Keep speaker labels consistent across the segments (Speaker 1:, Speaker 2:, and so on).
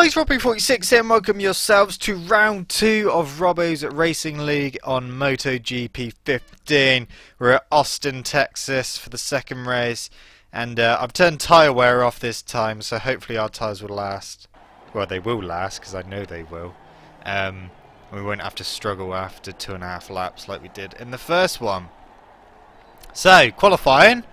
Speaker 1: guys, Robo46 here and welcome yourselves to round 2 of Robo's Racing League on MotoGP 15. We're at Austin, Texas for the second race, and I've turned tyre wear off this time, so hopefully our tyres will last. Well, they will last, because I know they will. We won't have to struggle after 2.5 laps like we did in the first one. So, qualifying.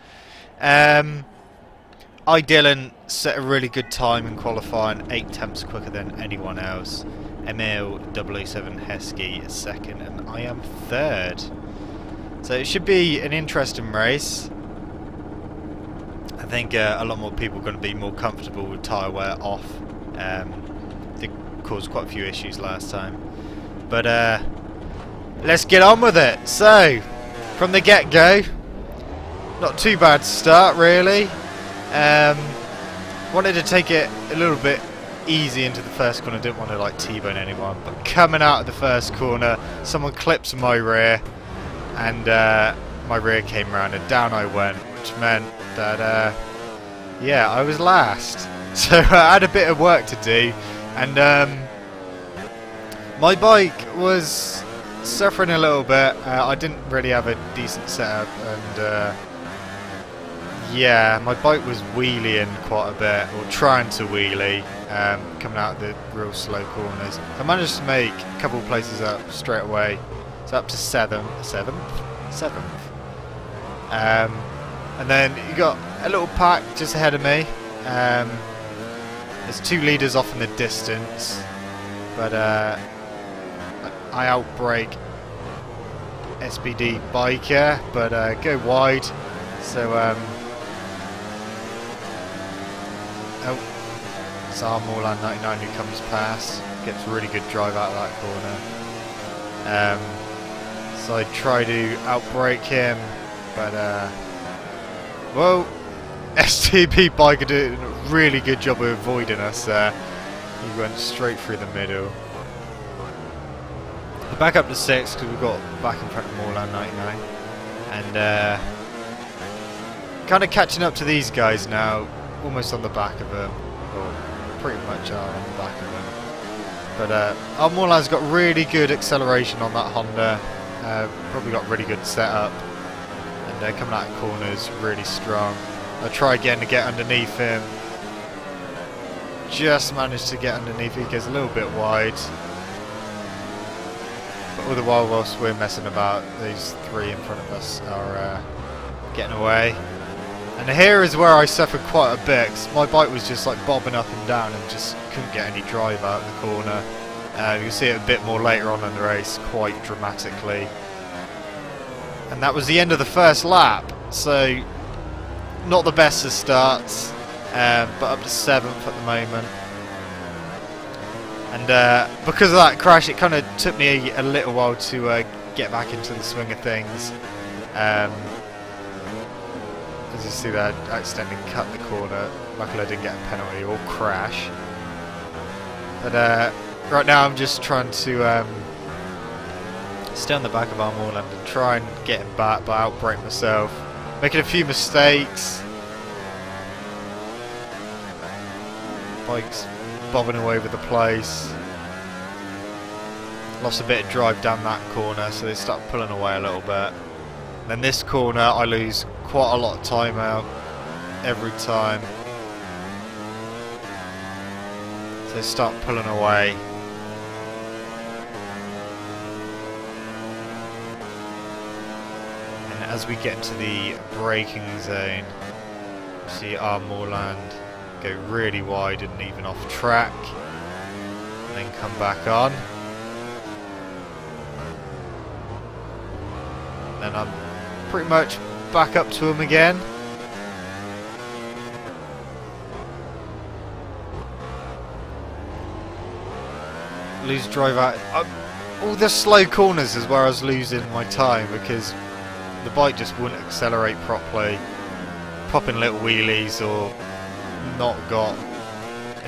Speaker 1: Dylan set a really good time in qualifying, 8 tenths quicker than anyone else. Emil 007 Heskey is second, and I am third. So it should be an interesting race. I think a lot more people are going to be more comfortable with tyre wear off. They caused quite a few issues last time. But let's get on with it. So, from the get-go, not too bad start really. Wanted to take it a little bit easy into the first corner, didn't want to like T-bone anyone, but coming out of the first corner someone clips my rear, and my rear came round and down I went, which meant that yeah, I was last. So I had a bit of work to do, and my bike was suffering a little bit. I didn't really have a decent setup, and yeah, my bike was wheeling quite a bit, or trying to wheelie, coming out of the real slow corners. I managed to make a couple of places up straight away, so up to 7th. And then you got a little pack just ahead of me. There's 2 leaders off in the distance, but I outbrake SPD biker, but go wide. So oh, it's our Morland 99 who comes past. Gets a really good drive out of that corner. So I try to outbrake him, but well, STB biker did a really good job of avoiding us there. He went straight through the middle. We're back up to 6 because we've got back in front of Morland 99, and kind of catching up to these guys now. Almost on the back of them, or pretty much are on the back of them. But our Morland's got really good acceleration on that Honda, probably got really good setup, and coming out of corners really strong. I try again to get underneath him, just managed to get underneath him. He goes a little bit wide, but all the while whilst we're messing about, these 3 in front of us are getting away. And here is where I suffered quite a bit, 'cause my bike was just like bobbing up and down and just couldn't get any drive out of the corner. You'll see it a bit more later on in the race, quite dramatically. And that was the end of the first lap, so not the best of starts, but up to 7th at the moment. And because of that crash, it kind of took me a little while to get back into the swing of things. As you see there, I accidentally cut the corner. Luckily I didn't get a penalty or crash. But right now I'm just trying to stay on the back of our Morland and try and get him back, but outbrake myself. Making a few mistakes. Bike's bobbing all over the place. Lost a bit of drive down that corner, so they start pulling away a little bit. Then this corner I lose quite a lot of time out every time, so start pulling away. And as we get into the braking zone, see our Morland go really wide and even off track, and then come back on. And then I'm pretty much back up to him again. Lose drive out. All the slow corners is where I was losing my time, because the bike just wouldn't accelerate properly, popping little wheelies, or not got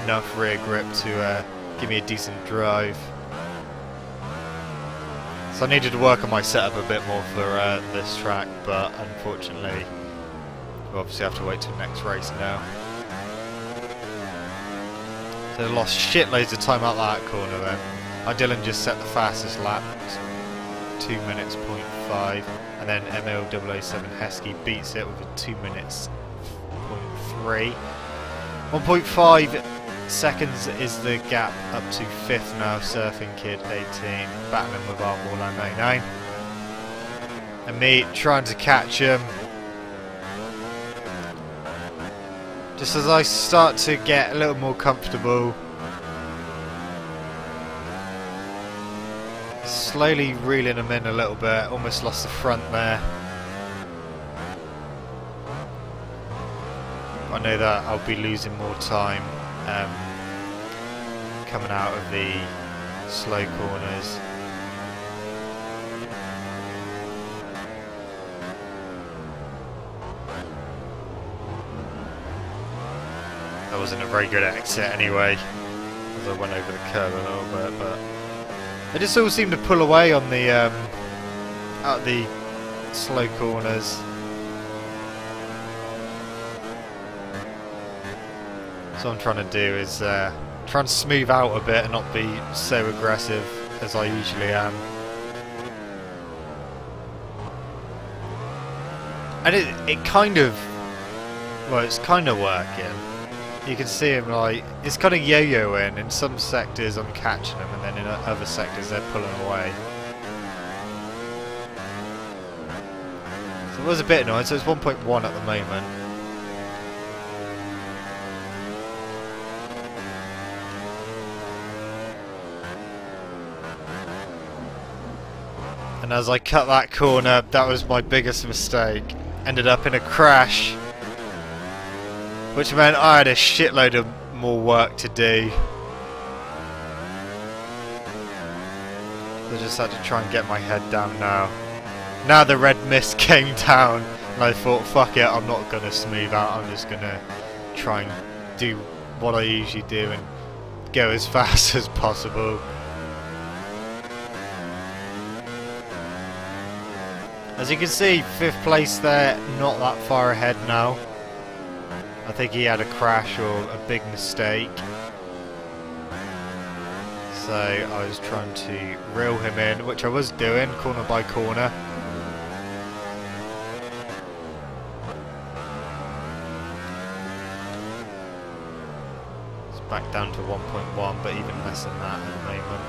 Speaker 1: enough rear grip to give me a decent drive. So I needed to work on my setup a bit more for this track, but unfortunately we'll obviously have to wait till next race now. So they lost shitloads of time out that corner then. Dylan just set the fastest lap, 2 minutes point 5, and then ML007 Heskey beats it with a 2 minutes point 3. 1.5 seconds is the gap up to 5th now, Surfing Kid 18, battling with our Warland 99. And me trying to catch him. Just as I start to get a little more comfortable. Slowly reeling him in a little bit, almost lost the front there. I know that I'll be losing more time coming out of the slow corners. That wasn't a very good exit anyway, as I went over the curb a little bit, but they just all seem to pull away on the out of the slow corners. So what I'm trying to do is try and smooth out a bit and not be so aggressive as I usually am. And it kind of, well, it's kind of working. You can see him like, it's kind of yo-yoing. In some sectors I'm catching him, and then in other sectors they're pulling away. So it was a bit annoying, so it's 1.1 at the moment. And as I cut that corner, that was my biggest mistake. Ended up in a crash, which meant I had a shitload of more work to do. So I just had to try and get my head down now. Now the red mist came down, and I thought, fuck it, I'm not going to smooth out, I'm just going to try and do what I usually do and go as fast as possible. As you can see, 5th place there, not that far ahead now. I think he had a crash or a big mistake. So I was trying to reel him in, which I was doing, corner by corner. It's back down to 1.1, but even less than that at the moment.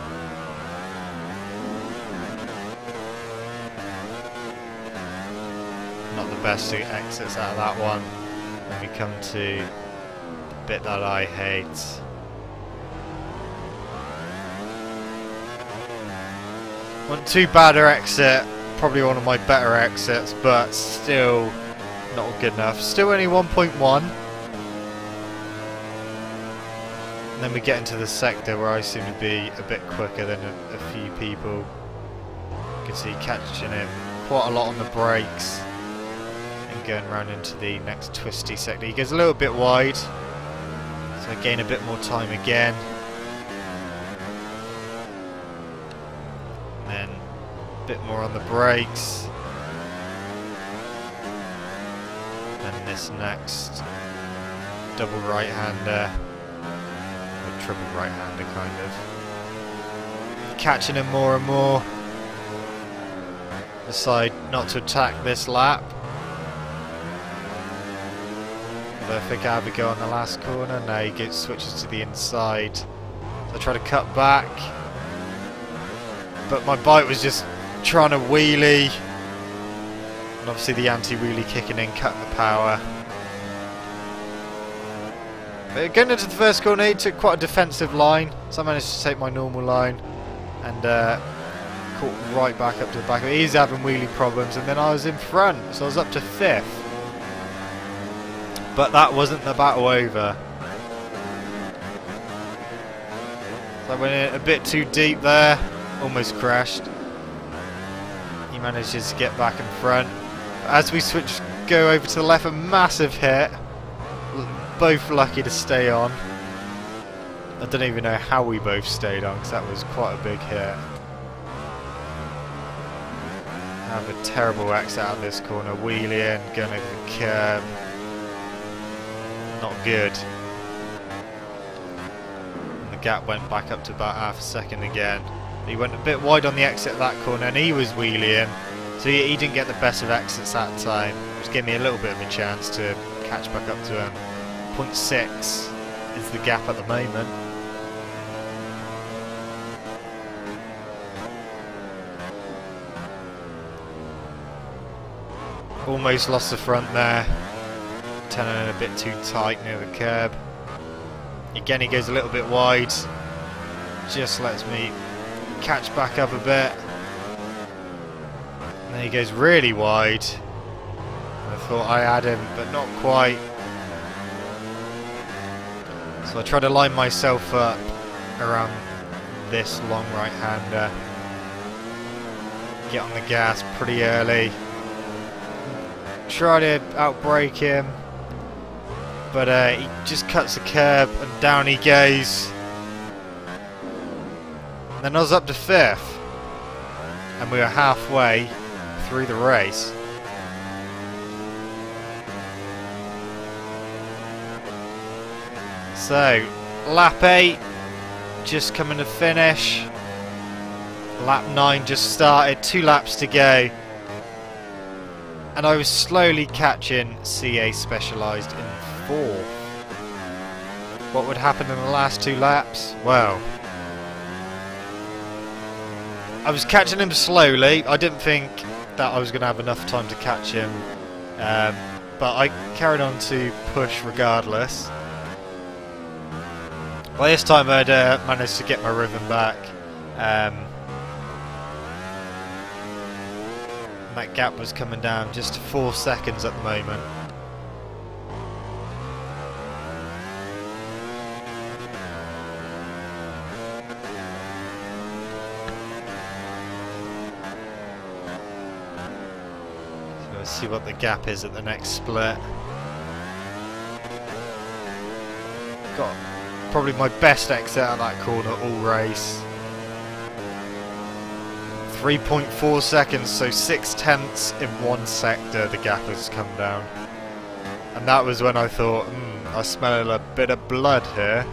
Speaker 1: Not the best exits out of that one. Then we come to the bit that I hate. Not too bad an exit, probably one of my better exits, but still not good enough. Still only 1.1. And then we get into the sector where I seem to be a bit quicker than a few people. You can see catching him quite a lot on the brakes. Going round into the next twisty sector. He goes a little bit wide, so I gain a bit more time again. And then a bit more on the brakes. And this next double right-hander, or triple right-hander kind of. Catching him more and more. Decide not to attack this lap. I think I have a go on the last corner. Now he switches to the inside. So I try to cut back, but my bike was just trying to wheelie, and obviously the anti-wheelie kicking in, cutting the power. But going into the first corner, he took quite a defensive line, so I managed to take my normal line and caught right back up to the back. He's having wheelie problems, and then I was in front, so I was up to 5th. But that wasn't the battle over. So I went in a bit too deep there, almost crashed. He manages to get back in front. As we go over to the left, a massive hit. Both lucky to stay on. I don't even know how we both stayed on, because that was quite a big hit. I have a terrible exit out of this corner, wheeling, going over the curb. Not good. gap went back up to about half a second again. He went a bit wide on the exit of that corner and he was wheeling, so he didn't get the best of exits that time, which gave me a little bit of a chance to catch back up to him. 0.6 is the gap at the moment. Almost lost the front there, turning a bit too tight near the curb. Again, he goes a little bit wide, just lets me catch back up a bit. And then he goes really wide. I thought I had him, but not quite. So I try to line myself up around this long right-hander. Get on the gas pretty early. Try to outbrake him, but he just cuts the curb and down he goes. Then I was up to 5th, and we were halfway through the race. So, lap 8, just coming to finish. Lap 9 just started, 2 laps to go. And I was slowly catching CA Specialised in 4th. What would happen in the last 2 laps? Well, I was catching him slowly. I didn't think that I was going to have enough time to catch him. But I carried on to push regardless. By this time I'd managed to get my rhythm back. That gap was coming down just to 4 seconds at the moment. So let's see what the gap is at the next split. Got probably my best exit out of that corner all race. 3.4 seconds, so 0.6 in one sector the gap has come down. And that was when I thought, I smell a bit of blood here.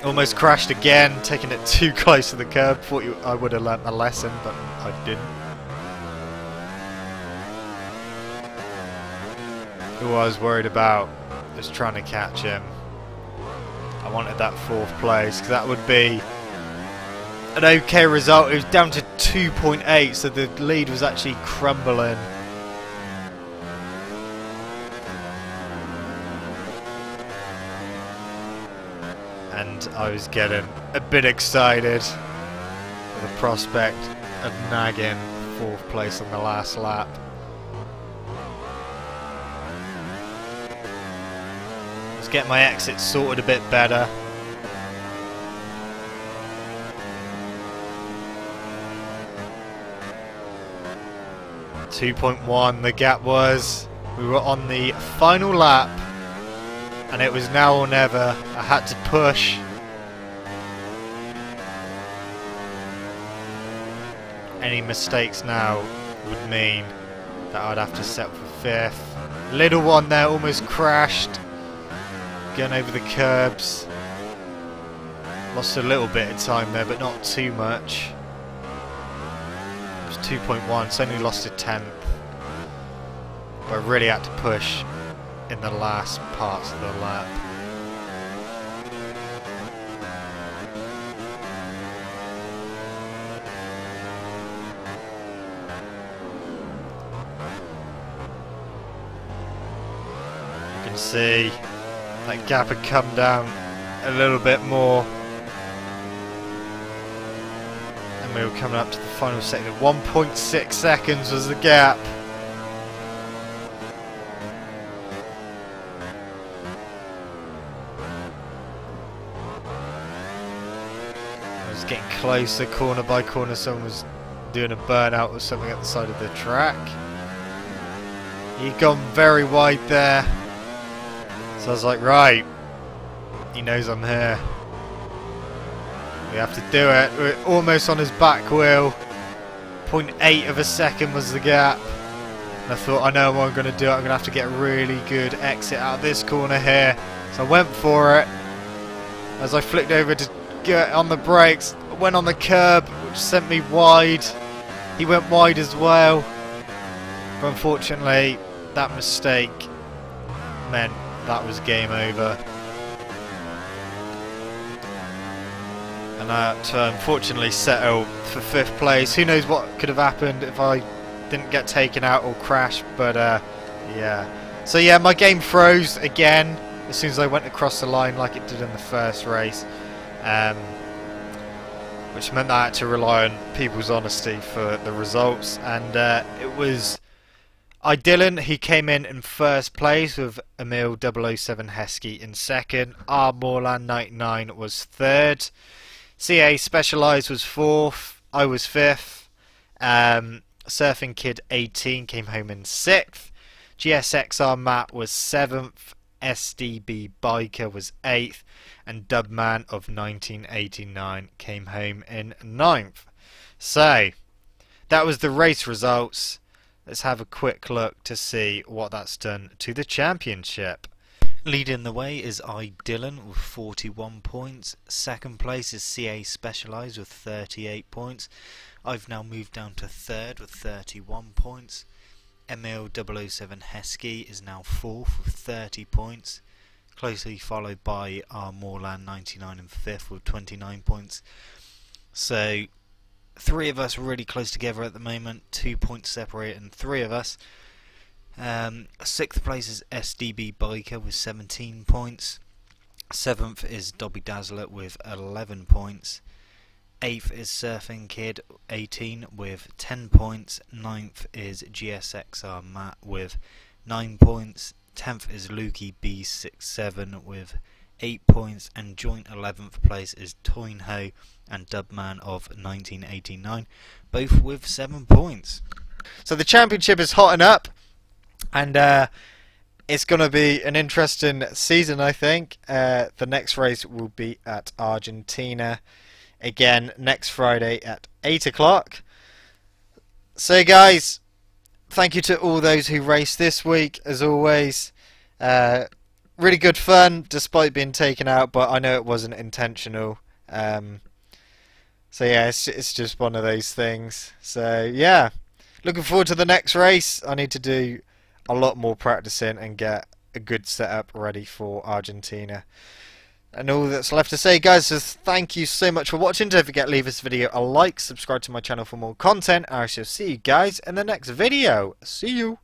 Speaker 1: Almost crashed again, taking it too close to the curb. Thought I would have learnt a lesson, but I didn't. Who I was worried about was trying to catch him. I wanted that 4th place, because that would be an okay result. It was down to 2.8, so the lead was actually crumbling. And I was getting a bit excited with the prospect of nagging 4th place on the last lap. Let's get my exit sorted a bit better. 2.1 the gap was. We were on the final lap and it was now or never. I had to push. Any mistakes now would mean that I'd have to settle for 5th. Little one there almost crashed. Going over the curbs. Lost a little bit of time there, but not too much. 2.1, so only lost a 10th. But I really had to push in the last parts of the lap. You can see that gap had come down a little bit more. We were coming up to the final sector. 1.6 seconds was the gap. I was getting closer, corner by corner. Someone was doing a burnout or something at the side of the track. He'd gone very wide there. So I was like, right, he knows I'm here. We have to do it. We're almost on his back wheel. 0.8 of a second was the gap. And I thought, I know what I'm going to do. I'm going to have to get a really good exit out of this corner here. So I went for it. as I flicked over to get on the brakes. Went on the curb, which sent me wide. He went wide as well. But unfortunately, that mistake meant that was game over. And that unfortunately settled for 5th place. Who knows what could have happened if I didn't get taken out or crashed, but yeah. So yeah, my game froze again as soon as I went across the line like it did in the first race. Which meant that I had to rely on people's honesty for the results. And it was Dylan, he came in 1st place with Emil 007 Heskey in 2nd. R Morland 99 was 3rd. CA Specialized was 4th. I was 5th. Surfing Kid 18 came home in 6th. GSXR Matt was 7th. SDB Biker was 8th. And Dubman of 1989 came home in 9th. So, that was the race results. Let's have a quick look to see what that's done to the championship. Leading the way is Dylan with 41 points. 2nd place is CA Specialized with 38 points. I've now moved down to 3rd with 31 points. Emil 007 Heskey is now 4th with 30 points. Closely followed by R Morland 99 and 5th with 29 points. So 3 of us really close together at the moment. 2 points separating 3 of us. 6th place is SDB Biker with 17 points. 7th is Dobby Dazzler with 11 points. 8th is Surfing Kid 18 with 10 points. 9th is GSXR Matt with 9 points. 10th is Lukey B67 with 8 points. And joint 11th place is Toinho and Dubman of 1989, both with 7 points. So the championship is hotting up. And it's going to be an interesting season, I think. The next race will be at Argentina. Again, next Friday at 8 o'clock. So, guys, thank you to all those who raced this week, as always. Really good fun, despite being taken out, but I know it wasn't intentional. So, yeah, it's just one of those things. So, yeah, looking forward to the next race. I need to do a lot more practicing and get a good setup ready for Argentina. And all that's left to say, guys, is thank you so much for watching. Don't forget to leave this video a like, subscribe to my channel for more content. I shall see you guys in the next video. See you.